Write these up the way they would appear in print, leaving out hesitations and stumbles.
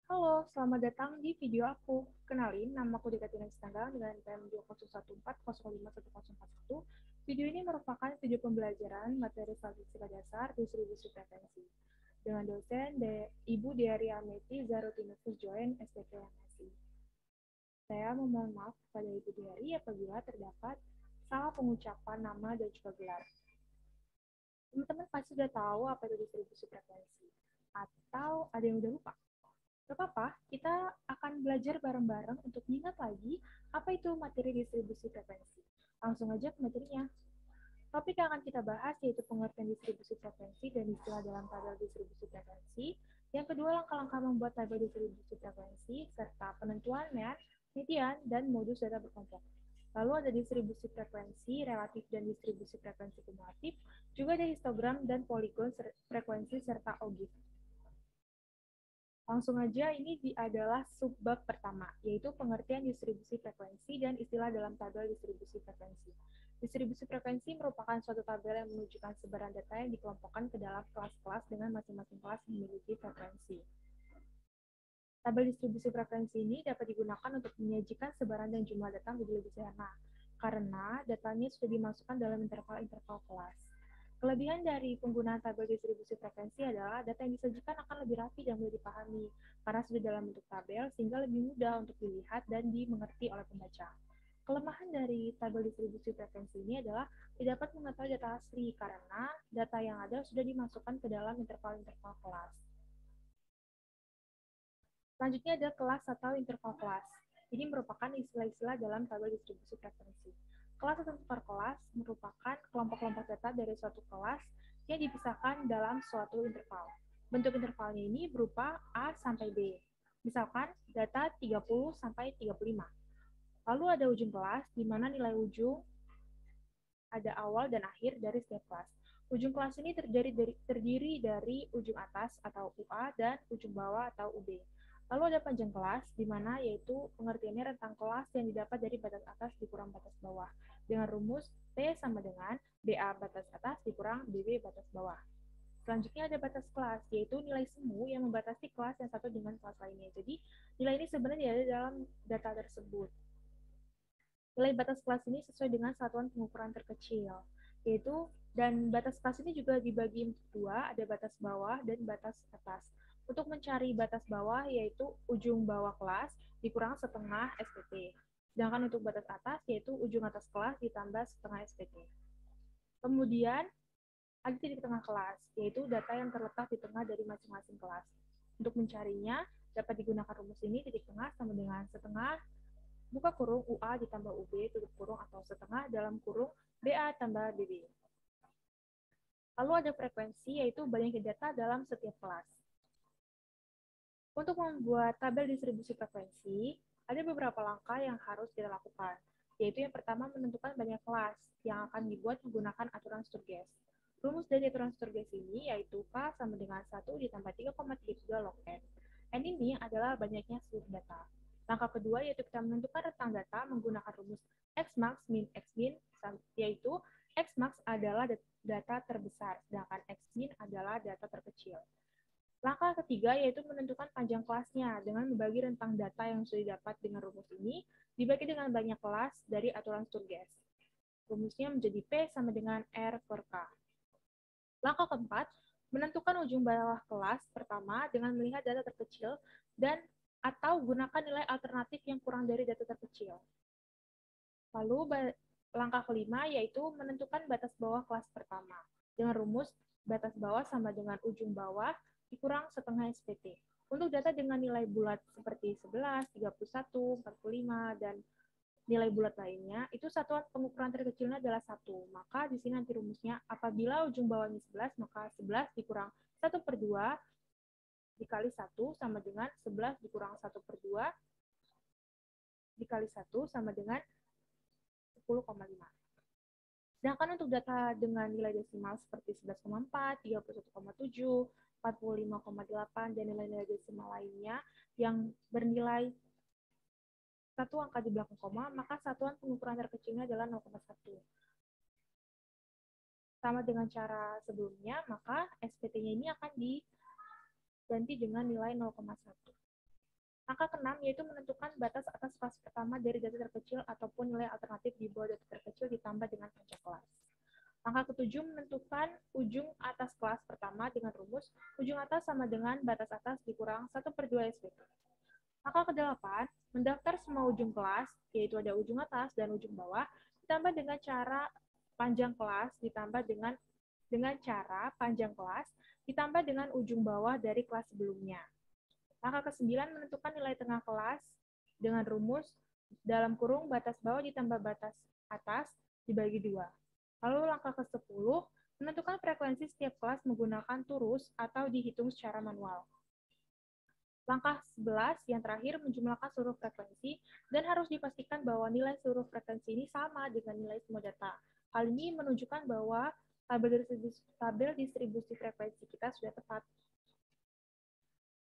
Halo, selamat datang di video aku. Kenalin, nama aku Dika Tina Sitanggang dengan NPM 201405141. Video ini merupakan video pembelajaran materi statistika dasar distribusi frekuensi dengan dosen Ibu Diary Ameti Zarutinus Join SPP MSI. Saya memohon maaf kepada Ibu Diary apabila terdapat salah pengucapan nama dan juga gelar. Teman-teman pasti sudah tahu apa itu distribusi frekuensi, atau ada yang udah lupa? Gak apa-apa, kita akan belajar bareng-bareng untuk ingat lagi apa itu materi distribusi frekuensi. Langsung aja ke materinya. Topik yang akan kita bahas yaitu pengertian distribusi frekuensi dan istilah dalam tabel distribusi frekuensi. Yang kedua, langkah-langkah membuat tabel distribusi frekuensi, serta penentuan median, dan modus data berkelompok. Lalu ada distribusi frekuensi relatif dan distribusi frekuensi kumulatif, juga ada histogram dan poligon frekuensi serta ogif. Langsung aja, ini adalah subbab pertama, yaitu pengertian distribusi frekuensi dan istilah dalam tabel distribusi frekuensi. Distribusi frekuensi merupakan suatu tabel yang menunjukkan sebaran data yang dikelompokkan ke dalam kelas-kelas dengan masing-masing kelas memiliki frekuensi. Tabel distribusi frekuensi ini dapat digunakan untuk menyajikan sebaran dan jumlah data menjadi lebih sederhana, karena datanya sudah dimasukkan dalam interval-interval kelas. Kelebihan dari penggunaan tabel distribusi frekuensi adalah data yang disajikan akan lebih rapi dan mudah dipahami, karena sudah dalam bentuk tabel sehingga lebih mudah untuk dilihat dan dimengerti oleh pembaca. Kelemahan dari tabel distribusi frekuensi ini adalah tidak dapat mengetahui data asli, karena data yang ada sudah dimasukkan ke dalam interval-interval kelas. Selanjutnya ada kelas atau interval kelas. Ini merupakan istilah-istilah dalam tabel distribusi frekuensi. Kelas atau interkelas merupakan kelompok-kelompok data dari suatu kelas yang dipisahkan dalam suatu interval. Bentuk intervalnya ini berupa A sampai B. Misalkan data 30 sampai 35. Lalu ada ujung kelas, di mana nilai ujung ada awal dan akhir dari setiap kelas. Ujung kelas ini terdiri dari ujung atas atau UA dan ujung bawah atau UB. Lalu ada panjang kelas, di mana yaitu pengertiannya rentang kelas yang didapat dari batas atas dikurang batas bawah, dengan rumus P sama dengan BA batas atas dikurang BB batas bawah. Selanjutnya ada batas kelas, yaitu nilai semu yang membatasi kelas yang satu dengan kelas lainnya. Jadi, nilai ini sebenarnya ada dalam data tersebut. Nilai batas kelas ini sesuai dengan satuan pengukuran terkecil, yaitu dan batas kelas ini juga dibagi dua, ada batas bawah dan batas atas. Untuk mencari batas bawah yaitu ujung bawah kelas dikurang setengah SPT. Sedangkan untuk batas atas yaitu ujung atas kelas ditambah setengah SPT. Kemudian ada titik tengah kelas, yaitu data yang terletak di tengah dari masing-masing kelas. Untuk mencarinya, dapat digunakan rumus ini, titik tengah sama dengan setengah buka kurung UA ditambah UB tutup kurung atau setengah dalam kurung BA tambah BB. Lalu ada frekuensi, yaitu banyaknya data dalam setiap kelas. Untuk membuat tabel distribusi frekuensi, ada beberapa langkah yang harus kita lakukan, yaitu yang pertama menentukan banyak kelas yang akan dibuat menggunakan aturan Sturges. Rumus dari aturan Sturges ini yaitu K sama dengan 1 ditambah 3,33 log N. N ini adalah banyaknya seluruh data. Langkah kedua yaitu kita menentukan rentang data menggunakan rumus Xmax min Xmin, yaitu Xmax adalah data terbesar, sedangkan Xmin adalah data terkecil. Langkah ketiga yaitu menentukan panjang kelasnya dengan membagi rentang data yang sudah didapat dengan rumus ini dibagi dengan banyak kelas dari aturan Sturges. Rumusnya menjadi P sama dengan R per K. Langkah keempat, menentukan ujung bawah kelas pertama dengan melihat data terkecil dan atau gunakan nilai alternatif yang kurang dari data terkecil. Lalu langkah kelima yaitu menentukan batas bawah kelas pertama dengan rumus batas bawah sama dengan ujung bawah dikurang setengah SPT. Untuk data dengan nilai bulat seperti 11, 31, 45, dan nilai bulat lainnya, itu satuan pengukuran terkecilnya adalah 1. Maka di sini nanti rumusnya, apabila ujung bawahnya 11, maka 11 dikurang 1 per 2 dikali 1 sama dengan 11 dikurang 1 per 2 dikali 1 sama dengan 10,5. Sedangkan untuk data dengan nilai desimal seperti 11,4, 31,7, 45,8, dan nilai-nilai desimal lainnya yang bernilai satu angka di belakang koma, maka satuan pengukuran terkecilnya adalah 0,1. Sama dengan cara sebelumnya, maka SPT-nya ini akan diganti dengan nilai 0,1. Langkah ke-6 yaitu menentukan batas atas kelas pertama dari data terkecil ataupun nilai alternatif di bawah data terkecil ditambah dengan panjang kelas. Langkah ke-7 menentukan ujung atas kelas pertama dengan rumus ujung atas sama dengan batas atas dikurang 1/2 SPT. Langkah ke-8 mendaftar semua ujung kelas, yaitu ada ujung atas dan ujung bawah, ditambah dengan cara panjang kelas ditambah dengan cara panjang kelas ditambah dengan ujung bawah dari kelas sebelumnya. Langkah ke-9 menentukan nilai tengah kelas dengan rumus dalam kurung batas bawah ditambah batas atas dibagi 2. Lalu langkah ke-10 menentukan frekuensi setiap kelas menggunakan turus atau dihitung secara manual. Langkah 11 yang terakhir menjumlahkan seluruh frekuensi dan harus dipastikan bahwa nilai seluruh frekuensi ini sama dengan nilai semua data. Hal ini menunjukkan bahwa tabel distribusi frekuensi kita sudah tepat.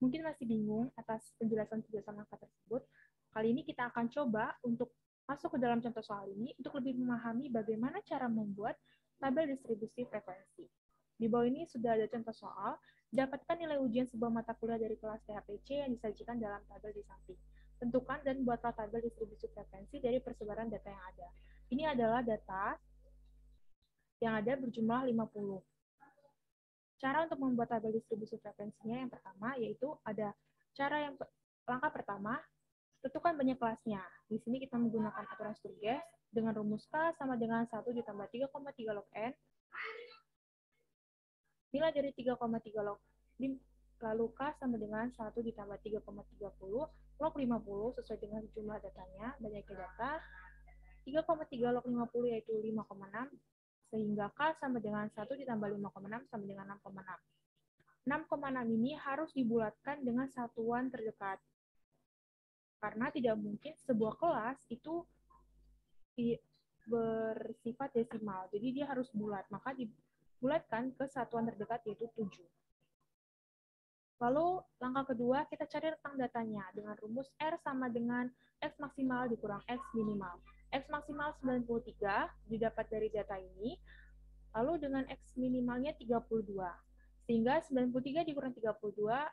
Mungkin masih bingung atas penjelasan-penjelasan langkah tersebut. Kali ini kita akan coba untuk masuk ke dalam contoh soal ini untuk lebih memahami bagaimana cara membuat tabel distribusi frekuensi. Di bawah ini sudah ada contoh soal, dapatkan nilai ujian sebuah mata kuliah dari kelas THPC yang disajikan dalam tabel di samping. Tentukan dan buatlah tabel distribusi frekuensi dari persebaran data yang ada. Ini adalah data yang ada berjumlah 50. Cara untuk membuat tabel distribusi frekuensinya yang pertama yaitu ada langkah pertama, tentukan banyak kelasnya. Di sini kita menggunakan aturan Sturges dengan rumus K sama dengan 1 ditambah 3,3 log N. Nilai dari 3,3 log lalu K sama dengan 1 ditambah 3,30 log 50 sesuai dengan jumlah datanya, banyaknya data. 3,3 log 50 yaitu 5,6. Sehingga K sama dengan 1 ditambah 5,6 sama dengan 6,6. 6,6 ini harus dibulatkan dengan satuan terdekat. Karena tidak mungkin sebuah kelas itu bersifat desimal. Jadi dia harus bulat. Maka dibulatkan ke satuan terdekat yaitu 7. Lalu langkah kedua kita cari rentang datanya dengan rumus R sama dengan X maksimal dikurang X minimal. X maksimal 93 didapat dari data ini, lalu dengan X minimalnya 32. Sehingga 93 dikurang 32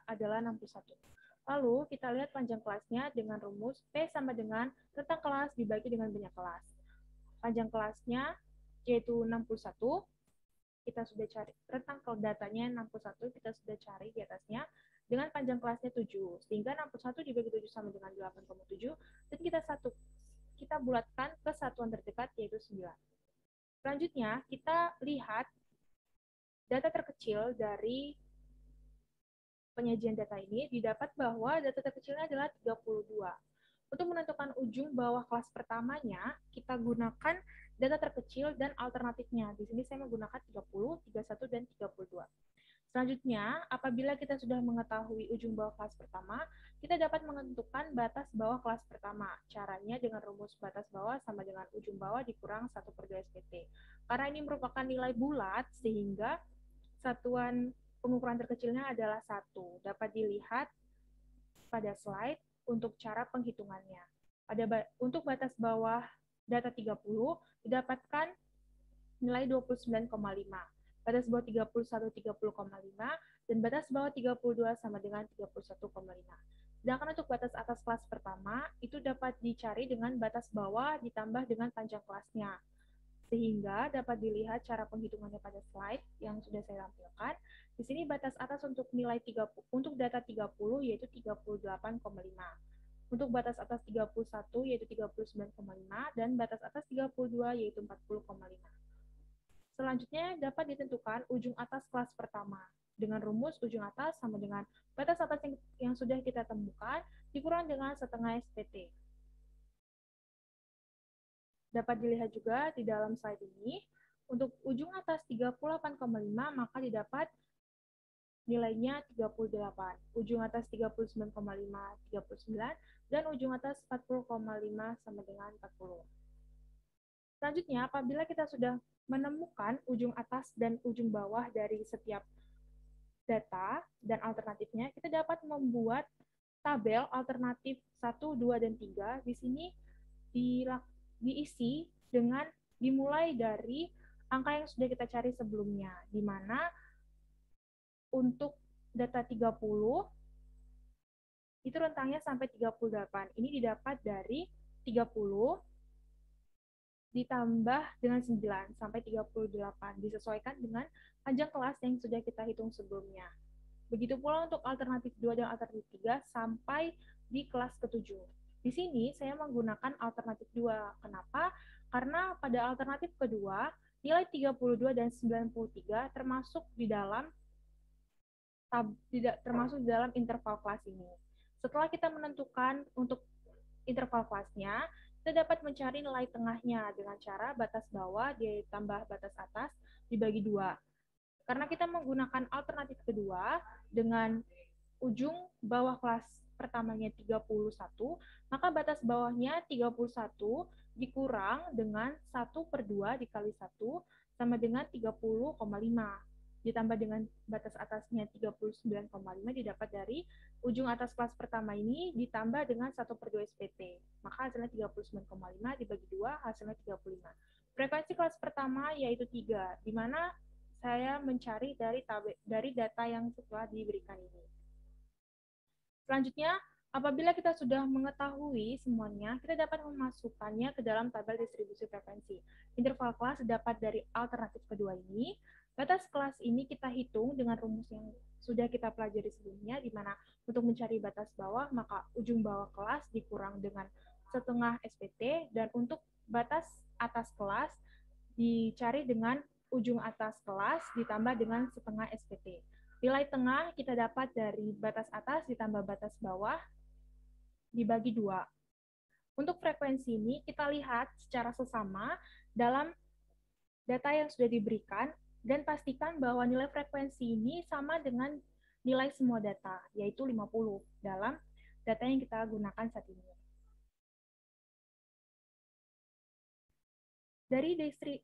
adalah 61. Lalu kita lihat panjang kelasnya dengan rumus P sama dengan rentang kelas dibagi dengan banyak kelas. Panjang kelasnya yaitu 61, kita sudah cari rentang datanya 61, kita sudah cari di atasnya dengan panjang kelasnya 7. Sehingga 61 dibagi 7 sama dengan 8,7 dan kita bulatkan ke satuan terdekat yaitu 9. Selanjutnya, kita lihat data terkecil dari penyajian data ini didapat bahwa data terkecilnya adalah 32. Untuk menentukan ujung bawah kelas pertamanya, kita gunakan data terkecil dan alternatifnya. Di sini saya menggunakan 30, 31, dan 32. Selanjutnya, apabila kita sudah mengetahui ujung bawah kelas pertama, kita dapat menentukan batas bawah kelas pertama. Caranya dengan rumus batas bawah sama dengan ujung bawah dikurang 1/2 SPT. Karena ini merupakan nilai bulat, sehingga satuan pengukuran terkecilnya adalah 1. Dapat dilihat pada slide untuk cara penghitungannya. Untuk batas bawah data 30, didapatkan nilai 29,5. Batas bawah 31 30,5 dan batas bawah 32 sama dengan 31,5. Sedangkan untuk batas atas kelas pertama itu dapat dicari dengan batas bawah ditambah dengan panjang kelasnya. Sehingga dapat dilihat cara penghitungannya pada slide yang sudah saya tampilkan. Di sini batas atas untuk nilai 30 untuk data 30 yaitu 38,5. Untuk batas atas 31 yaitu 39,5 dan batas atas 32 yaitu 40,5. Selanjutnya dapat ditentukan ujung atas kelas pertama. Dengan rumus ujung atas sama dengan batas atas yang sudah kita temukan dikurang dengan setengah SPT. Dapat dilihat juga di dalam slide ini, untuk ujung atas 38,5 maka didapat nilainya 38. Ujung atas 39,5, 39, dan ujung atas 40,5 sama dengan 40. Selanjutnya, apabila kita sudah menemukan ujung atas dan ujung bawah dari setiap data dan alternatifnya, kita dapat membuat tabel alternatif 1, 2, dan 3. Di sini diisi dengan dimulai dari angka yang sudah kita cari sebelumnya, di mana untuk data 30 itu rentangnya sampai 38. Ini didapat dari 30 ditambah dengan 9 sampai 38, disesuaikan dengan panjang kelas yang sudah kita hitung sebelumnya. Begitu pula untuk alternatif 2 dan alternatif 3 sampai di kelas ke-7. Di sini saya menggunakan alternatif 2. Kenapa? Karena pada alternatif kedua, nilai 32 dan 93 termasuk di dalam interval kelas ini. Setelah kita menentukan untuk interval kelasnya, kita dapat mencari nilai tengahnya dengan cara batas bawah ditambah batas atas dibagi 2. Karena kita menggunakan alternatif kedua dengan ujung bawah kelas pertamanya 31, maka batas bawahnya 31 dikurang dengan 1/2 dikali 1 sama dengan 30,5. Ditambah dengan batas atasnya 39,5 didapat dari ujung atas kelas pertama ini ditambah dengan 1/2 SPT. Maka hasilnya 39,5 dibagi 2, hasilnya 35. Frekuensi kelas pertama yaitu 3, di mana saya mencari dari data yang setelah diberikan ini. Selanjutnya, apabila kita sudah mengetahui semuanya, kita dapat memasukkannya ke dalam tabel distribusi frekuensi. Interval kelas dapat dari alternatif kedua ini. Batas kelas ini kita hitung dengan rumus yang sudah kita pelajari sebelumnya, di mana untuk mencari batas bawah, maka ujung bawah kelas dikurang dengan setengah SPT, dan untuk batas atas kelas dicari dengan ujung atas kelas ditambah dengan setengah SPT. Nilai tengah kita dapat dari batas atas ditambah batas bawah dibagi 2. Untuk frekuensi ini kita lihat secara sesama dalam data yang sudah diberikan dan pastikan bahwa nilai frekuensi ini sama dengan nilai semua data, yaitu 50 dalam data yang kita gunakan saat ini. Dari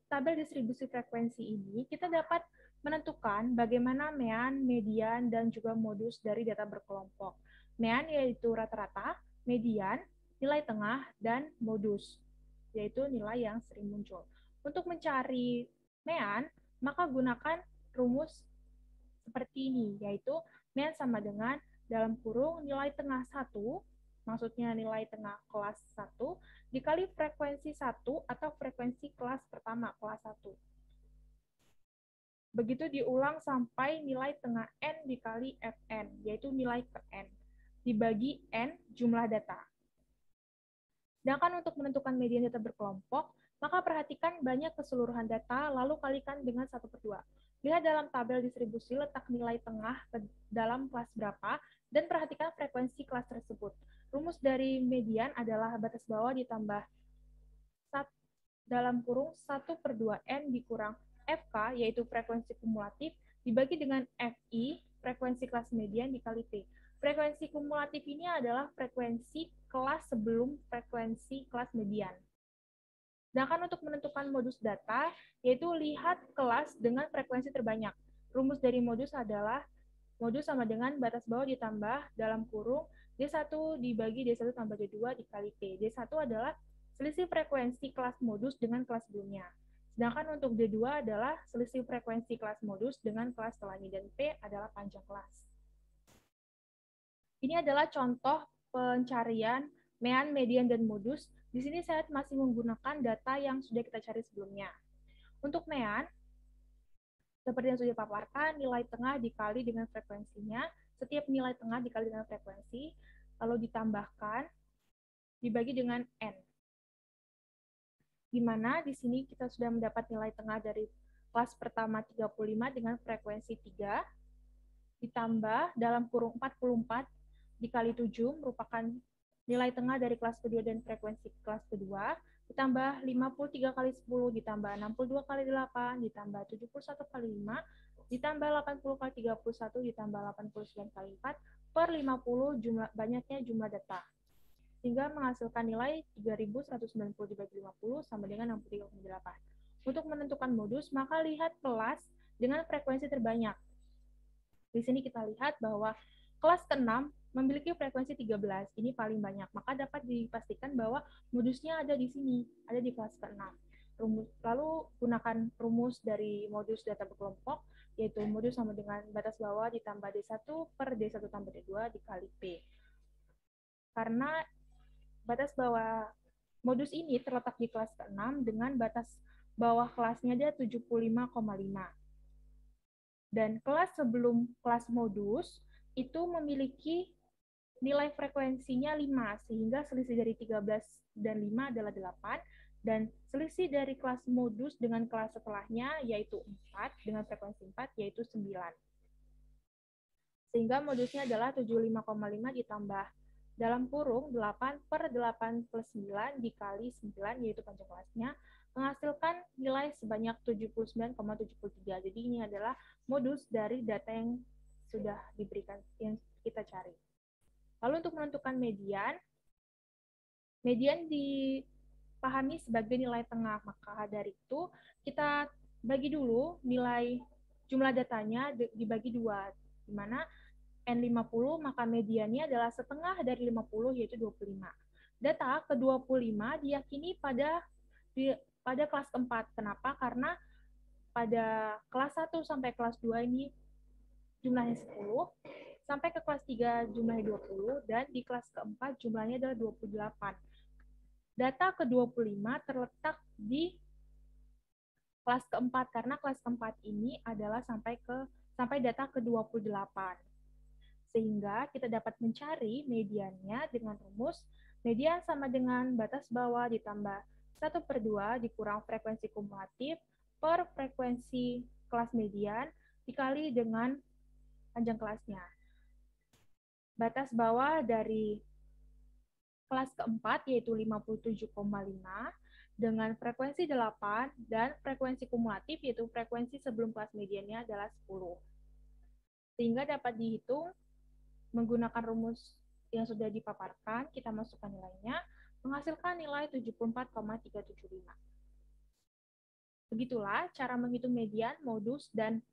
tabel distribusi frekuensi ini, kita dapat menentukan bagaimana mean, median, dan juga modus dari data berkelompok. Mean yaitu rata-rata, median, nilai tengah, dan modus, yaitu nilai yang sering muncul. Untuk mencari mean, maka gunakan rumus seperti ini, yaitu mean sama dengan dalam kurung nilai tengah 1, maksudnya nilai tengah kelas 1, dikali frekuensi 1 atau frekuensi kelas pertama, kelas 1. Begitu diulang sampai nilai tengah N dikali Fn, yaitu nilai per N, dibagi N jumlah data. Sedangkan untuk menentukan median data berkelompok, maka perhatikan banyak keseluruhan data, lalu kalikan dengan 1/2. Lihat dalam tabel distribusi letak nilai tengah ke dalam kelas berapa, dan perhatikan frekuensi kelas tersebut. Rumus dari median adalah batas bawah ditambah dalam kurung 1/2 N dikurang FK, yaitu frekuensi kumulatif, dibagi dengan FI, frekuensi kelas median dikali P. Frekuensi kumulatif ini adalah frekuensi kelas sebelum frekuensi kelas median. Sedangkan untuk menentukan modus data, yaitu lihat kelas dengan frekuensi terbanyak. Rumus dari modus adalah modus sama dengan batas bawah ditambah dalam kurung D1 dibagi D1 tambah D2 dikali P. D1 adalah selisih frekuensi kelas modus dengan kelas sebelumnya. Sedangkan untuk D2 adalah selisih frekuensi kelas modus dengan kelas setelahnya, dan P adalah panjang kelas. Ini adalah contoh pencarian mean, median, dan modus. Di sini saya masih menggunakan data yang sudah kita cari sebelumnya. Untuk mean, seperti yang sudah dipaparkan, nilai tengah dikali dengan frekuensinya, setiap nilai tengah dikali dengan frekuensi, lalu ditambahkan, dibagi dengan N. Di mana di sini kita sudah mendapat nilai tengah dari kelas pertama 35 dengan frekuensi 3, ditambah dalam kurung 44 dikali 7 merupakan nilai tengah dari kelas kedua dan frekuensi kelas kedua, ditambah 53 kali 10, ditambah 62 kali 8, ditambah 71 kali 5, ditambah 80 kali 31, ditambah 89 kali 4, per 50 banyaknya jumlah data. Sehingga menghasilkan nilai 3190 dibagi 50 sama dengan 63,8. Untuk menentukan modus, maka lihat kelas dengan frekuensi terbanyak. Di sini kita lihat bahwa kelas ke-6 memiliki frekuensi 13, ini paling banyak, maka dapat dipastikan bahwa modusnya ada di sini, ada di kelas ke-6. Lalu gunakan rumus dari modus data berkelompok, yaitu modus sama dengan batas bawah ditambah D1 per D1 tambah D2 dikali P. karena batas bawah modus ini terletak di kelas ke-6 dengan batas bawah kelasnya dia 75,5. Dan kelas sebelum kelas modus itu memiliki nilai frekuensinya 5, sehingga selisih dari 13 dan 5 adalah 8, dan selisih dari kelas modus dengan kelas setelahnya yaitu 4, dengan frekuensi 4 yaitu 9. Sehingga modusnya adalah 75,5 ditambah dalam kurung 8 per 8 plus 9 dikali 9, yaitu panjang kelasnya, menghasilkan nilai sebanyak 79,73. Jadi ini adalah modus dari data yang sudah diberikan, yang kita cari. Lalu untuk menentukan median, median dipahami sebagai nilai tengah. Maka dari itu kita bagi dulu nilai jumlah datanya dibagi 2, di mana N50 maka mediannya adalah setengah dari 50 yaitu 25. Data ke-25 diyakini pada kelas keempat. Kenapa? Karena pada kelas 1 sampai kelas 2 ini jumlahnya 10, sampai ke kelas 3 jumlahnya 20, dan di kelas keempat jumlahnya adalah 28. Data ke-25 terletak di kelas keempat, karena kelas keempat ini adalah sampai data ke-28. Sehingga kita dapat mencari mediannya dengan rumus median sama dengan batas bawah ditambah 1/2 dikurang frekuensi kumulatif per frekuensi kelas median dikali dengan panjang kelasnya. Batas bawah dari kelas keempat yaitu 57,5 dengan frekuensi 8 dan frekuensi kumulatif yaitu frekuensi sebelum kelas mediannya adalah 10. Sehingga dapat dihitung menggunakan rumus yang sudah dipaparkan, kita masukkan nilainya, menghasilkan nilai 74,375. Begitulah cara menghitung median, modus, dan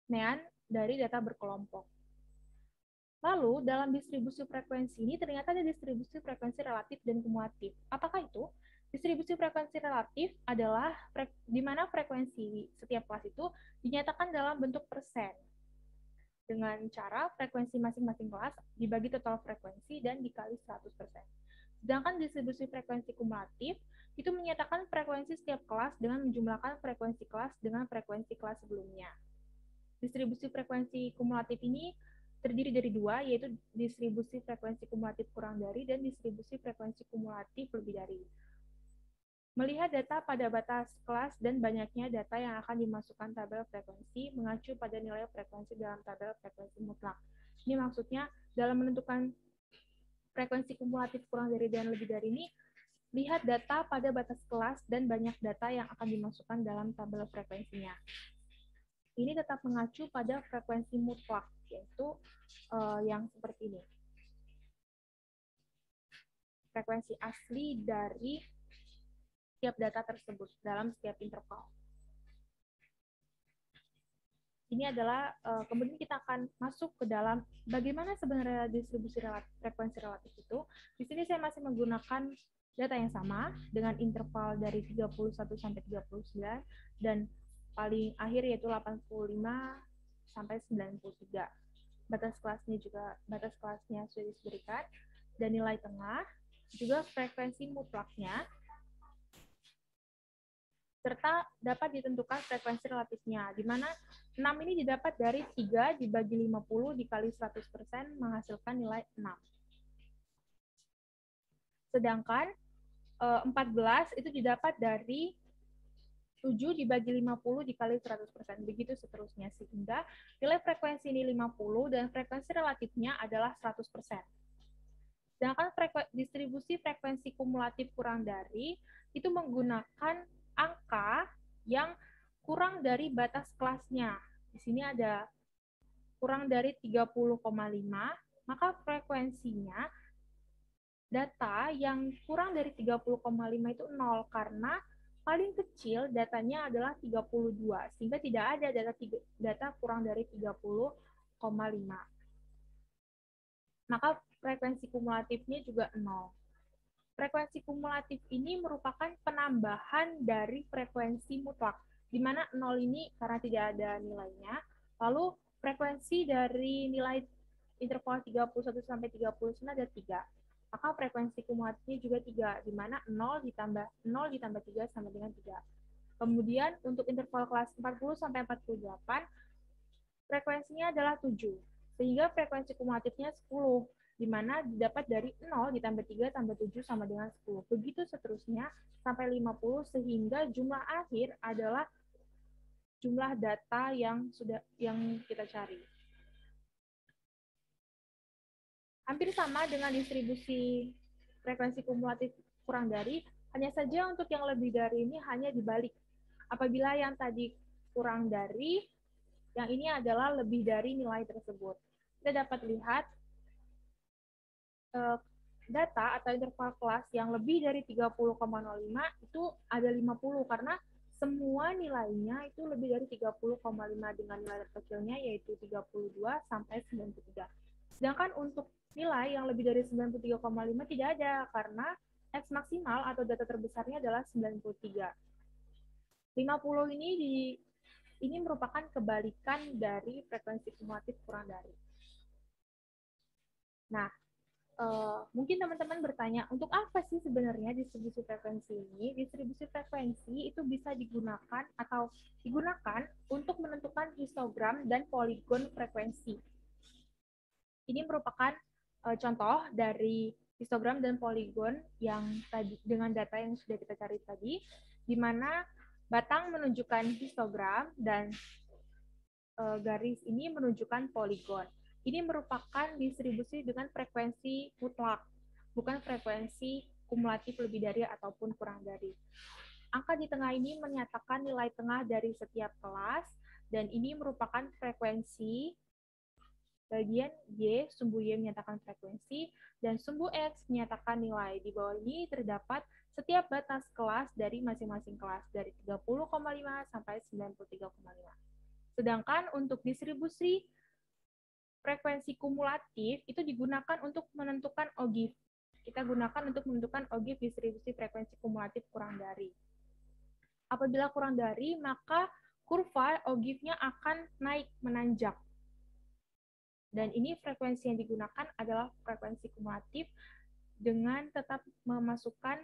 mean dari data berkelompok. Lalu, dalam distribusi frekuensi ini ternyata ada distribusi frekuensi relatif dan kumulatif. Apakah itu? Distribusi frekuensi relatif adalah di mana frekuensi setiap kelas itu dinyatakan dalam bentuk persen. Dengan cara frekuensi masing-masing kelas dibagi total frekuensi dan dikali 100%. Sedangkan distribusi frekuensi kumulatif itu menyatakan frekuensi setiap kelas dengan menjumlahkan frekuensi kelas dengan frekuensi kelas sebelumnya. Distribusi frekuensi kumulatif ini terdiri dari 2, yaitu distribusi frekuensi kumulatif kurang dari dan distribusi frekuensi kumulatif lebih dari. Melihat data pada batas kelas dan banyaknya data yang akan dimasukkan tabel frekuensi mengacu pada nilai frekuensi dalam tabel frekuensi mutlak. Ini maksudnya dalam menentukan frekuensi kumulatif kurang dari dan lebih dari ini, lihat data pada batas kelas dan banyak data yang akan dimasukkan dalam tabel frekuensinya. Ini tetap mengacu pada frekuensi mutlak, yaitu yang seperti ini. Frekuensi asli dari setiap data tersebut dalam setiap interval. Ini adalah, kemudian kita akan masuk ke dalam bagaimana sebenarnya distribusi frekuensi relatif itu. Di sini saya masih menggunakan data yang sama dengan interval dari 31 sampai 39 dan paling akhir yaitu 85 sampai 93. Batas kelasnya sudah diberikan dan nilai tengah, juga frekuensi mutlaknya, serta dapat ditentukan frekuensi relatifnya, di mana 6 ini didapat dari 3 dibagi 50 dikali 100% menghasilkan nilai 6. Sedangkan 14 itu didapat dari 7 dibagi 50 dikali 100%, begitu seterusnya, sehingga nilai frekuensi ini 50 dan frekuensi relatifnya adalah 100%. Sedangkan distribusi frekuensi kumulatif kurang dari itu menggunakan angka yang kurang dari batas kelasnya. Di sini ada kurang dari 30,5, maka frekuensinya data yang kurang dari 30,5 itu 0, karena paling kecil datanya adalah 32, sehingga tidak ada data kurang dari 30,5. Maka frekuensi kumulatifnya juga 0. Frekuensi kumulatif ini merupakan penambahan dari frekuensi mutlak, di mana 0 ini karena tidak ada nilainya, lalu frekuensi dari nilai interval 31 sampai 39 ada 3. Maka frekuensi kumulatifnya juga 3, di mana 0 ditambah 3 sama dengan 3. Kemudian untuk interval kelas 40 sampai 48, frekuensinya adalah 7. Sehingga frekuensi kumulatifnya 10, di mana didapat dari 0 ditambah 3 tambah 7 sama dengan 10. Begitu seterusnya sampai 50, sehingga jumlah akhir adalah jumlah data yang kita cari. Hampir sama dengan distribusi frekuensi kumulatif kurang dari, hanya saja untuk yang lebih dari ini hanya dibalik. Apabila yang tadi kurang dari, yang ini adalah lebih dari nilai tersebut. Kita dapat lihat data atau interval kelas yang lebih dari 30,05 itu ada 50, karena semua nilainya itu lebih dari 30,5 dengan nilai terkecilnya yaitu 32 sampai 93. Sedangkan untuk nilai yang lebih dari 93,5 tidak ada, karena X maksimal atau data terbesarnya adalah 93. 50 ini merupakan kebalikan dari frekuensi kumulatif kurang dari. Nah, mungkin teman-teman bertanya, untuk apa sih sebenarnya distribusi frekuensi ini? Distribusi frekuensi itu bisa digunakan untuk menentukan histogram dan poligon frekuensi. Ini merupakan contoh dari histogram dan poligon yang tadi dengan data yang sudah kita cari tadi, di mana batang menunjukkan histogram dan garis ini menunjukkan poligon. Ini merupakan distribusi dengan frekuensi mutlak, bukan frekuensi kumulatif lebih dari ataupun kurang dari. Angka di tengah ini menyatakan nilai tengah dari setiap kelas, dan ini merupakan frekuensi. Bagian Y, sumbu Y menyatakan frekuensi, dan sumbu X menyatakan nilai. Di bawah ini terdapat setiap batas kelas dari masing-masing kelas, dari 30,5 sampai 93,5. Sedangkan untuk distribusi frekuensi kumulatif itu digunakan untuk menentukan OGIF. Kita gunakan untuk menentukan OGIF distribusi frekuensi kumulatif kurang dari. Apabila kurang dari, maka kurva OGIF-nya akan naik menanjak. Dan ini frekuensi yang digunakan adalah frekuensi kumulatif dengan tetap memasukkan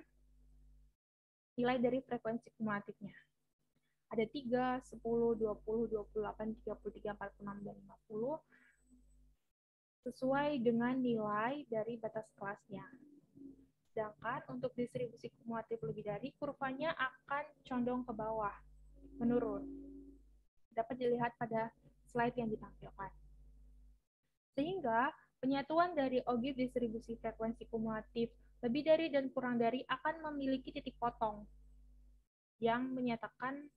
nilai dari frekuensi kumulatifnya. Ada 3, 10, 20, 28, 33, 46, dan 50 sesuai dengan nilai dari batas kelasnya. Sedangkan untuk distribusi kumulatif lebih dari, kurvanya akan condong ke bawah, menurun. Dapat dilihat pada slide yang ditampilkan. Sehingga penyatuan dari OGIF distribusi frekuensi kumulatif lebih dari dan kurang dari akan memiliki titik potong yang menyatakan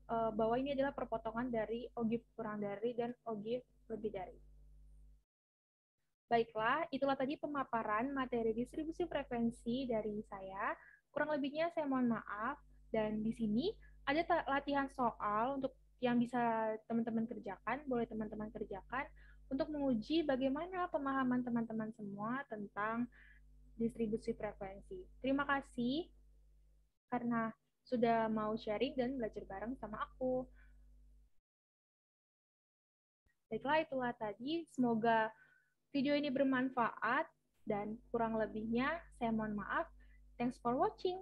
bahwa ini adalah perpotongan dari OGIF kurang dari dan OGIF lebih dari. Baiklah, itulah tadi pemaparan materi distribusi frekuensi dari saya. Kurang lebihnya saya mohon maaf. Dan di sini ada latihan soal untuk yang bisa teman-teman kerjakan, boleh teman-teman kerjakan untuk menguji bagaimana pemahaman teman-teman semua tentang distribusi frekuensi. Terima kasih karena sudah mau sharing dan belajar bareng sama aku. Baiklah, itulah tadi. Semoga video ini bermanfaat, dan kurang lebihnya saya mohon maaf. Thanks for watching.